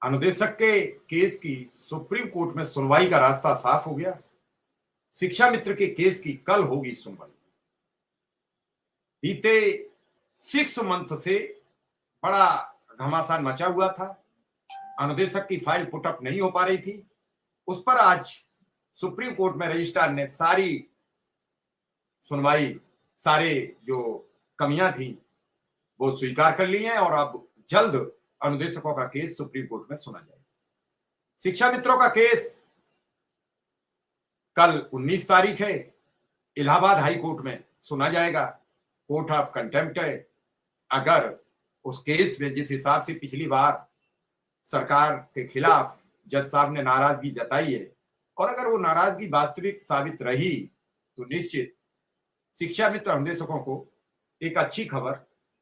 अनुदेशक के केस की सुप्रीम कोर्ट में सुनवाई का रास्ता साफ हो गया। शिक्षा मित्र के केस की कल होगी सुनवाई। बीते 6 मंथ से बड़ा घमासान मचा हुआ था। अनुदेशक की फाइल पुटअप नहीं हो पा रही थी। उस पर आज सुप्रीम कोर्ट में रजिस्ट्रार ने सारी सुनवाई, सारे जो कमियां थी वो स्वीकार कर ली हैं और अब जल्द अनुदेशकों का केस सुप्रीम कोर्ट में सुना जाएगा। शिक्षा मित्रों का केस कल 19 तारीख है, इलाहाबाद हाई कोर्ट में सुना जाएगा। कोर्ट ऑफ कंटेम्प्ट है। अगर उस केस में जिस हिसाब से पिछली बार सरकार के खिलाफ जज साहब ने नाराजगी जताई है और अगर वो नाराजगी वास्तविक साबित रही तो निश्चित शिक्षा मित्र अनुदेशकों को एक अच्छी खबर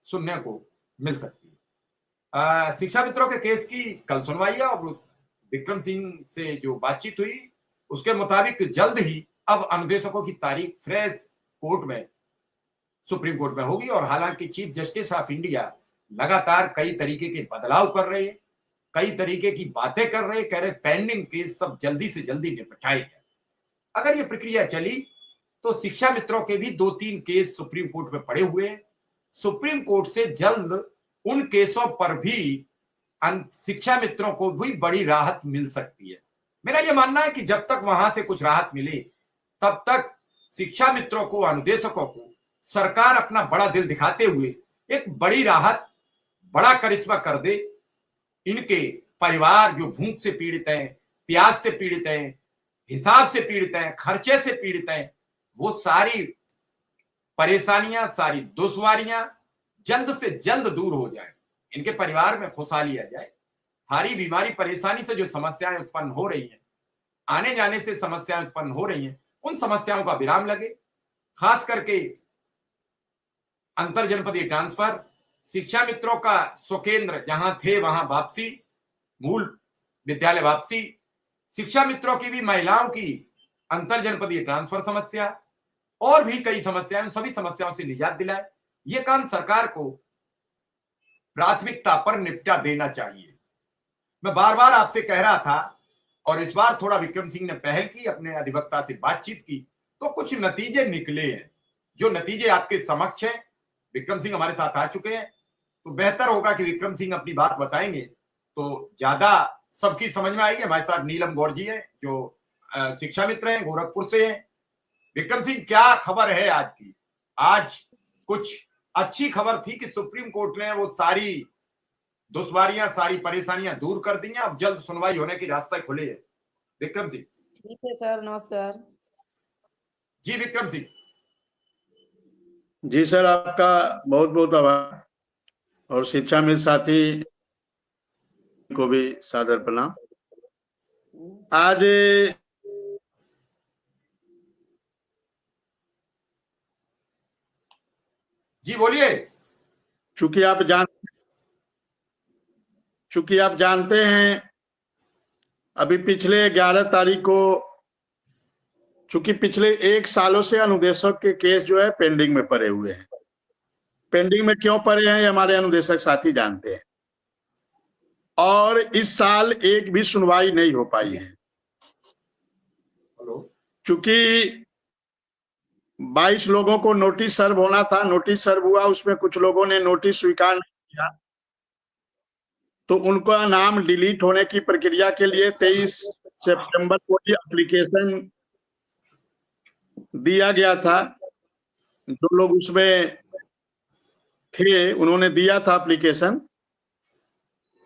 सुनने को मिल सकती है। शिक्षा मित्रों के केस की कल सुनवाई है और विक्रम सिंह से जो बातचीत हुई उसके मुताबिक जल्द ही अब अनुदेशकों की तारीख फ्रेश कोर्ट में, सुप्रीम कोर्ट में होगी। और हालांकि चीफ जस्टिस ऑफ इंडिया लगातार कई तरीके के बदलाव कर रहे हैं, कई तरीके की बातें कर रहे हैं, कह रहे पेंडिंग केस सब जल्दी से जल्दी निपटाए जाए। अगर ये प्रक्रिया चली तो शिक्षा मित्रों के भी 2-3 केस सुप्रीम कोर्ट में पड़े हुए हैं। सुप्रीम कोर्ट से जल्द उन केसों पर भी शिक्षा मित्रों को भी बड़ी राहत मिल सकती है। मेरा यह मानना है कि जब तक वहां से कुछ राहत मिले तब तक शिक्षा मित्रों को, अनुदेशकों को सरकार अपना बड़ा दिल दिखाते हुए एक बड़ी राहत, बड़ा करिश्मा कर दे। इनके परिवार जो भूख से पीड़ित हैं, प्यास से पीड़ित हैं, हिसाब से पीड़ित हैं, खर्चे से पीड़ित हैं, वो सारी परेशानियां, सारी दुश्वारियां जल्द से जल्द दूर हो जाए, इनके परिवार में खुशहाली आ जाए। भारी बीमारी परेशानी से जो समस्याएं उत्पन्न हो रही हैं, आने जाने से समस्याएं उत्पन्न हो रही हैं, उन समस्याओं का विराम लगे। खास करके अंतर जनपदीय ट्रांसफर, शिक्षा मित्रों का स्वकेंद्र जहां थे वहां वापसी, मूल विद्यालय वापसी, शिक्षा मित्रों की भी महिलाओं की अंतर जनपदीय ट्रांसफर समस्या और भी कई समस्याएं, उन सभी समस्याओं से निजात दिलाए। ये काम सरकार को प्राथमिकता पर निपटा देना चाहिए। मैं बार बार आपसे कह रहा था और इस बार थोड़ा विक्रम सिंह ने पहल की, अपने अधिवक्ता से बातचीत की तो कुछ नतीजे निकले हैं। जो नतीजे आपके समक्ष हैं, विक्रम सिंह हमारे साथ आ चुके हैं, तो बेहतर होगा कि विक्रम सिंह अपनी बात बताएंगे तो ज्यादा सबकी समझ में आएगी। हमारे साथ नीलम गौर जी हैं जो शिक्षा मित्र हैं, गोरखपुर से हैं। विक्रम सिंह, क्या खबर है आज की? आज कुछ अच्छी खबर थी कि सुप्रीम कोर्ट ने वो सारी दुश्वारियां, सारी परेशानियां दूर कर दी हैं, अब जल्द सुनवाई होने की रास्ता खुले है। विक्रम सिंह। ठीक है सर, नमस्कार जी विक्रम सिंह। जी सर, आपका बहुत बहुत आभार और शिक्षा मित्र साथी को भी सादर प्रणाम। आज जी बोलिए। चूंकि आप जानते हैं अभी पिछले 11 तारीख को, चूंकि पिछले 1 सालों से अनुदेशक के केस जो है पेंडिंग में पड़े हुए हैं। पेंडिंग में क्यों पड़े हैं हमारे अनुदेशक साथी जानते हैं, और इस साल एक भी सुनवाई नहीं हो पाई है। चूंकि 22 लोगों को नोटिस सर्व होना था, नोटिस सर्व हुआ, उसमें कुछ लोगों ने नोटिस स्वीकार नहीं किया तो उनका नाम डिलीट होने की प्रक्रिया के लिए 23 सितंबर को ही एप्लीकेशन दिया गया था। जो लोग उसमें थे उन्होंने दिया था एप्लीकेशन,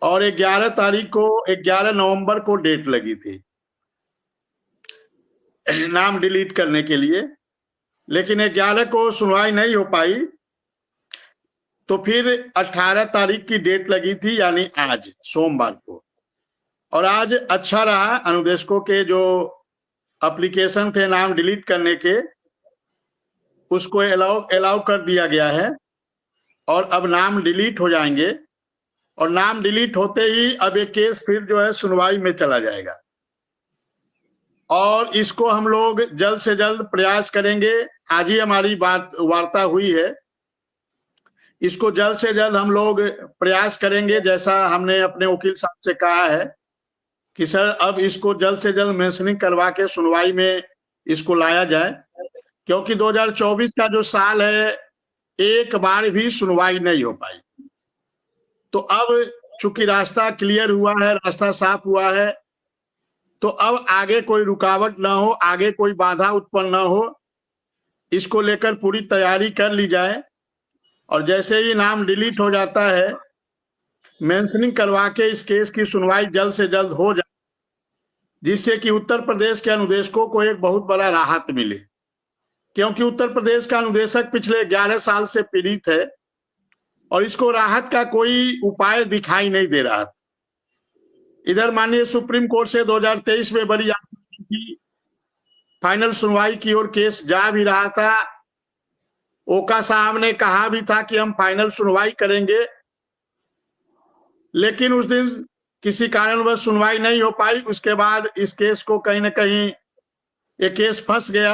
और 11 नवंबर को डेट लगी थी नाम डिलीट करने के लिए, लेकिन 11 को सुनवाई नहीं हो पाई। तो फिर 18 तारीख की डेट लगी थी, यानी आज सोमवार को। और आज अच्छा रहा, अनुदेशकों के जो एप्लीकेशन थे नाम डिलीट करने के, उसको अलाउ कर दिया गया है और अब नाम डिलीट हो जाएंगे। और नाम डिलीट होते ही अब ये केस फिर जो है सुनवाई में चला जाएगा और इसको हम लोग जल्द से जल्द प्रयास करेंगे। आज ही हमारी वार्ता हुई है, इसको जल्द से जल्द हम लोग प्रयास करेंगे, जैसा हमने अपने वकील साहब से कहा है कि सर अब इसको जल्द से जल्द मेंशनिंग करवा के सुनवाई में इसको लाया जाए, क्योंकि 2024 का जो साल है एक बार भी सुनवाई नहीं हो पाई। तो अब चूंकि रास्ता क्लियर हुआ है, रास्ता साफ हुआ है, तो अब आगे कोई रुकावट ना हो, आगे कोई बाधा उत्पन्न ना हो, इसको लेकर पूरी तैयारी कर ली जाए। और जैसे ही नाम डिलीट हो जाता है, मेंशनिंग करवा के इस केस की सुनवाई जल्द से जल्द हो जाए, जिससे कि उत्तर प्रदेश के अनुदेशकों को एक बहुत बड़ा राहत मिले, क्योंकि उत्तर प्रदेश का अनुदेशक पिछले 11 साल से पीड़ित है और इसको राहत का कोई उपाय दिखाई नहीं दे रहा था। इधर माननीय सुप्रीम कोर्ट से 2023 में बड़ी याचिका की, फाइनल सुनवाई की ओर केस जा भी रहा था। ओका साहब ने कहा भी था कि हम फाइनल सुनवाई करेंगे, लेकिन उस दिन किसी कारणवश सुनवाई नहीं हो पाई। उसके बाद इस केस को कहीं ना कहीं ये केस फंस गया